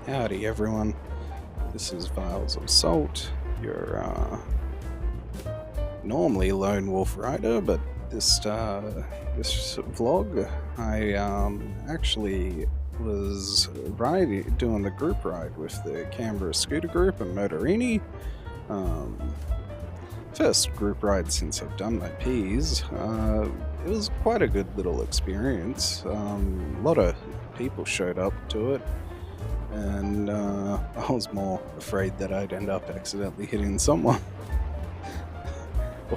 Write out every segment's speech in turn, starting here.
Howdy everyone, this is Vials of Salt, your normally lone wolf rider, but this vlog I actually was doing the group ride with the Canberra Scooter Group and Motorini. First group ride since I've done my P's. It was quite a good little experience. A lot of people showed up to it, and I was more afraid that I'd end up accidentally hitting someone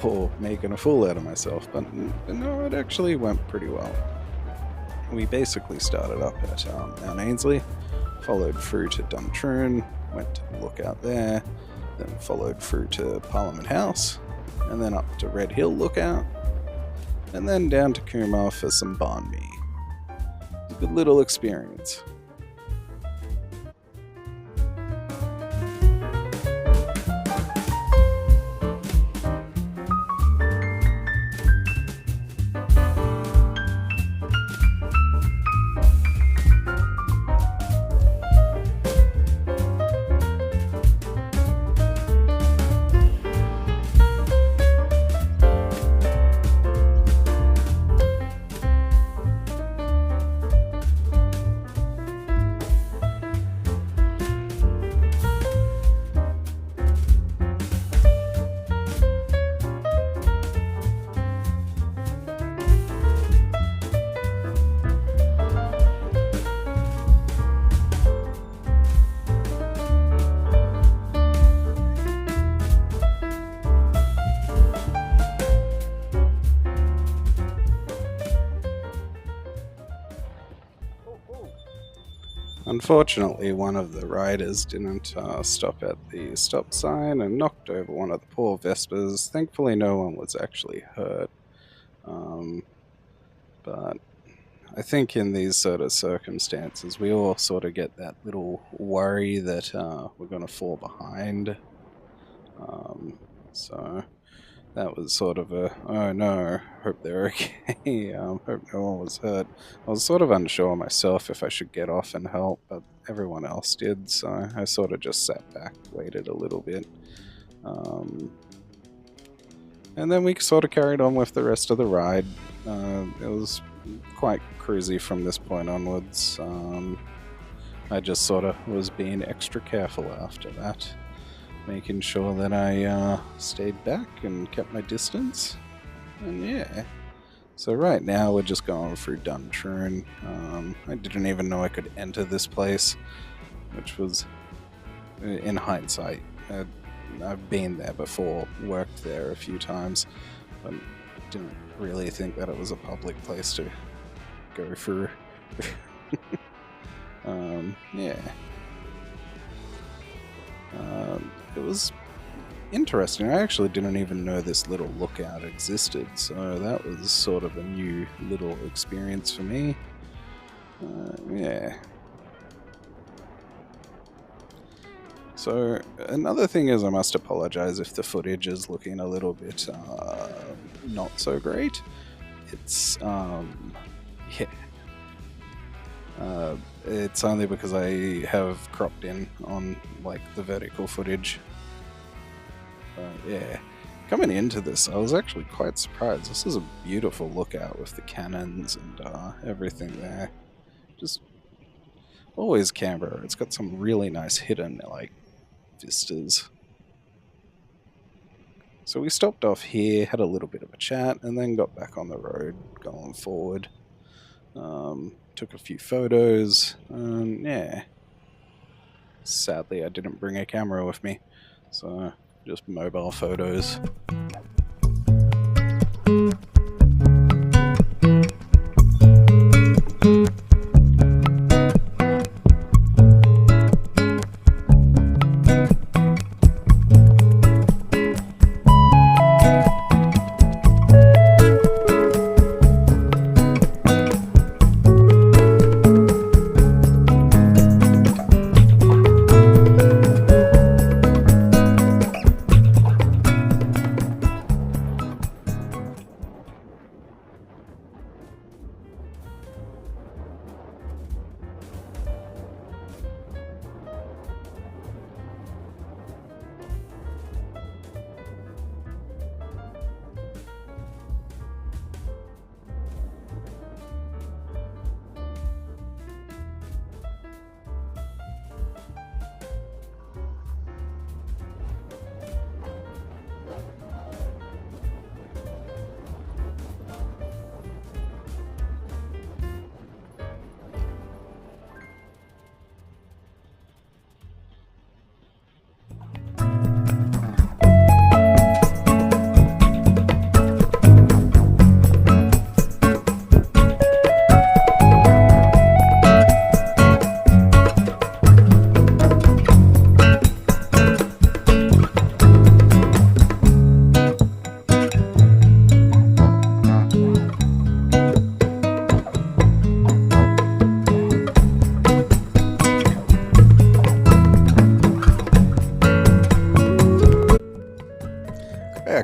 or making a fool out of myself, but no, it actually went pretty well. We basically started up at Mount Ainslie, followed through to Duntroon, went to the lookout there, then followed through to Parliament House, and then up to Red Hill Lookout, and then down to Coomera for some banh mi. It was a good little experience. Unfortunately, one of the riders didn't stop at the stop sign and knocked over one of the poor Vespers. Thankfully, no one was actually hurt. But I think in these sort of circumstances, we all sort of get that little worry that we're going to fall behind. So that was sort of a, oh no, hope they're okay, hope no one was hurt. I was sort of unsure myself if I should get off and help, but everyone else did, so I sort of just sat back, waited a little bit. And then we sort of carried on with the rest of the ride. It was quite cruisy from this point onwards. I just sort of was being extra careful after that, making sure that I stayed back and kept my distance. And yeah, so right now we're just going through Duntroon. I didn't even know I could enter this place, which was, in hindsight, I've been there before, worked there a few times, but didn't really think that it was a public place to go through. Yeah. It was interesting. I actually didn't even know this little lookout existed, so that was sort of a new little experience for me. Yeah. So another thing is, I must apologize if the footage is looking a little bit not so great. It's yeah. It's only because I have cropped in on like the vertical footage. Yeah, coming into this, I was actually quite surprised. This is a beautiful lookout with the cannons and everything there. Just always Canberra. It's got some really nice hidden like vistas. So we stopped off here, had a little bit of a chat, and then got back on the road going forward. Took a few photos, and yeah. Sadly, I didn't bring a camera with me, so just mobile photos.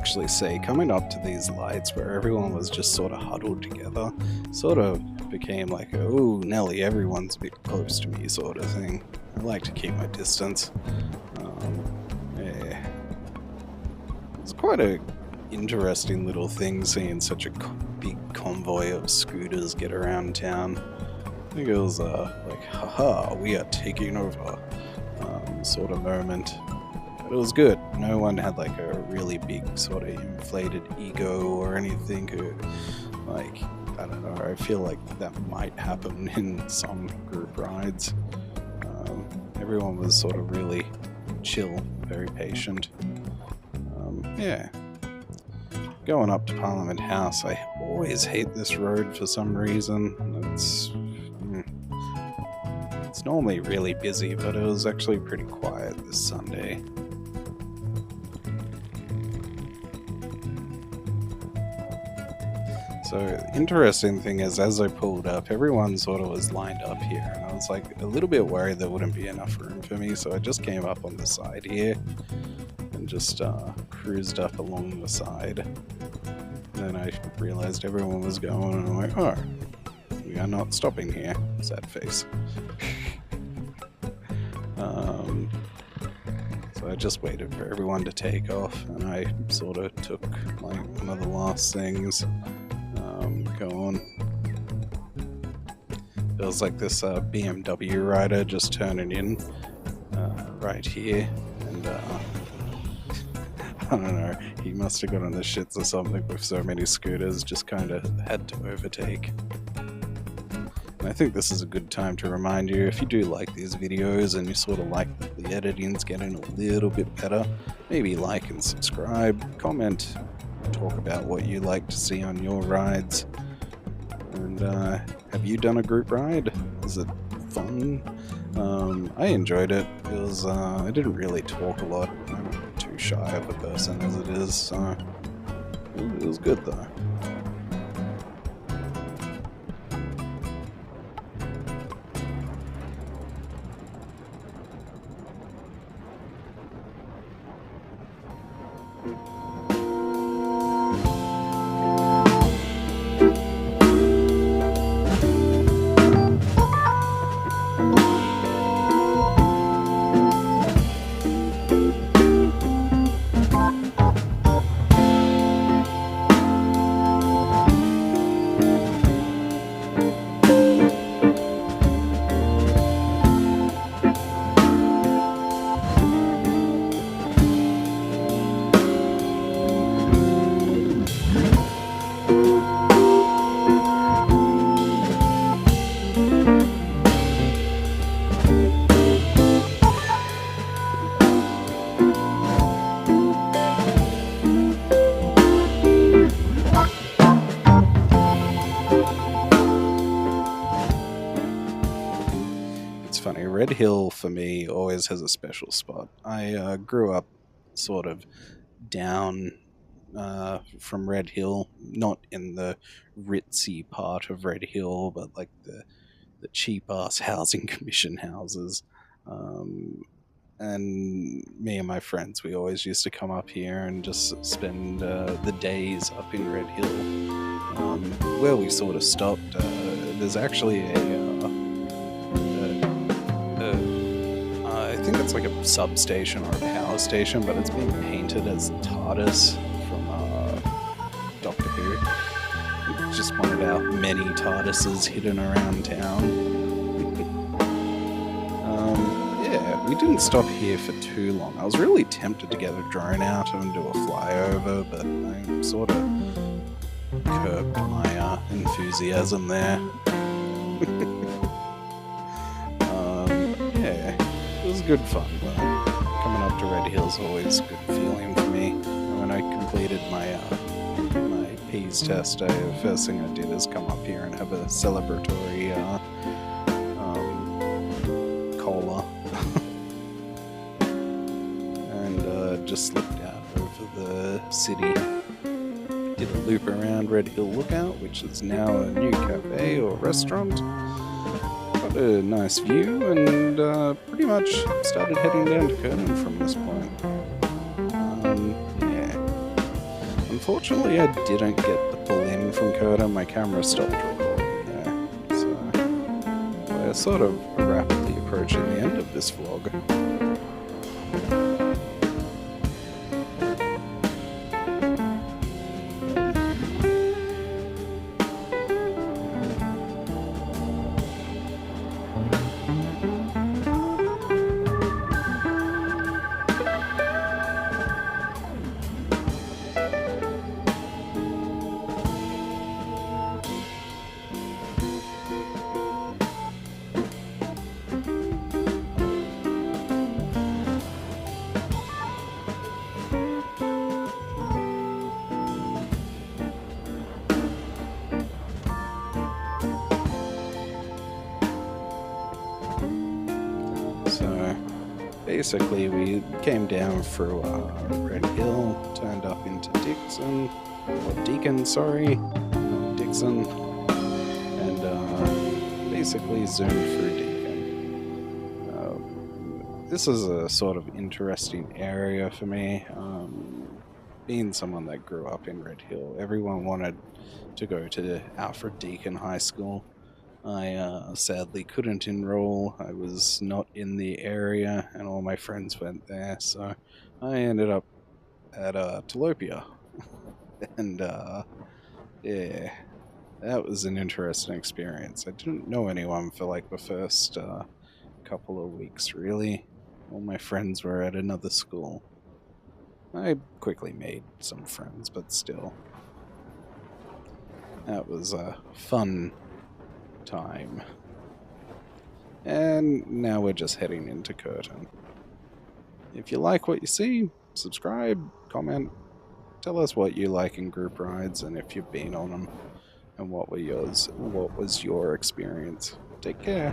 actually say, coming up to these lights where everyone was just sort of huddled together, sort of became like, oh, Nelly, everyone's a bit close to me sort of thing. I like to keep my distance. Yeah. It's quite a interesting little thing seeing such a big convoy of scooters get around town. I think it was like, haha, we are taking over sort of moment. But it was good. No one had like a really big sort of inflated ego or anything. Like, I don't know, I feel like that might happen in some group rides. Everyone was sort of really chill, very patient. Yeah. Going up to Parliament House, I always hate this road for some reason. It's normally really busy, but it was actually pretty quiet this Sunday. So, the interesting thing is, as I pulled up, everyone sort of was lined up here, and I was like a little bit worried there wouldn't be enough room for me, so I just came up on the side here and just cruised up along the side. And then I realized everyone was going, and I'm like, oh, we are not stopping here. Sad face. So I just waited for everyone to take off, and I sort of took like one of the last things. Go on. There was like this BMW rider just turning in right here, and I don't know, he must have got on the shits or something with so many scooters, just kind of had to overtake. And I think this is a good time to remind you, if you do like these videos and you sort of like the editing's getting a little bit better, maybe like and subscribe, comment, talk about what you like to see on your rides. And have you done a group ride? Is it fun? I enjoyed it. It was I didn't really talk a lot. I'm too shy of a person as it is, so it was good though. Funny, Red Hill for me always has a special spot. I grew up sort of down from Red Hill, not in the ritzy part of Red Hill, but like the cheap ass housing commission houses. And me and my friends, we always used to come up here and just spend the days up in Red Hill. Where we sort of stopped, there's actually I think it's like a substation or a power station, but it's been painted as TARDIS from Doctor Who. It's just one of our many TARDISes hidden around town. Yeah, we didn't stop here for too long. I was really tempted to get a drone out and do a flyover, but I sort of curbed my enthusiasm there. It was good fun, but coming up to Red Hill's always a good feeling for me. And when I completed my my P's test, the first thing I did is come up here and have a celebratory cola, and just looked out over the city. Did a loop around Red Hill Lookout, which is now a new cafe or restaurant. A nice view, and pretty much started heading down to Curtin from this point. Yeah. unfortunately, I didn't get the pull-in from Curtin. My camera stopped recording there. So we're sort of rapidly approaching the end of this vlog. So basically we came down through Red Hill, turned up into Dixon, or Deacon, sorry, not Dixon, and basically zoomed through Deacon. This is a sort of interesting area for me. Being someone that grew up in Red Hill, everyone wanted to go to Alfred Deakin High School. I sadly couldn't enroll. I was not in the area, and all my friends went there, so I ended up at Tilapia. And yeah, that was an interesting experience. I didn't know anyone for like the first couple of weeks, really. All my friends were at another school. I quickly made some friends, but still. That was a fun time. And now we're just heading into Curtin. If you like what you see, subscribe, comment, tell us what you like in group rides and if you've been on them and what was your experience. Take care.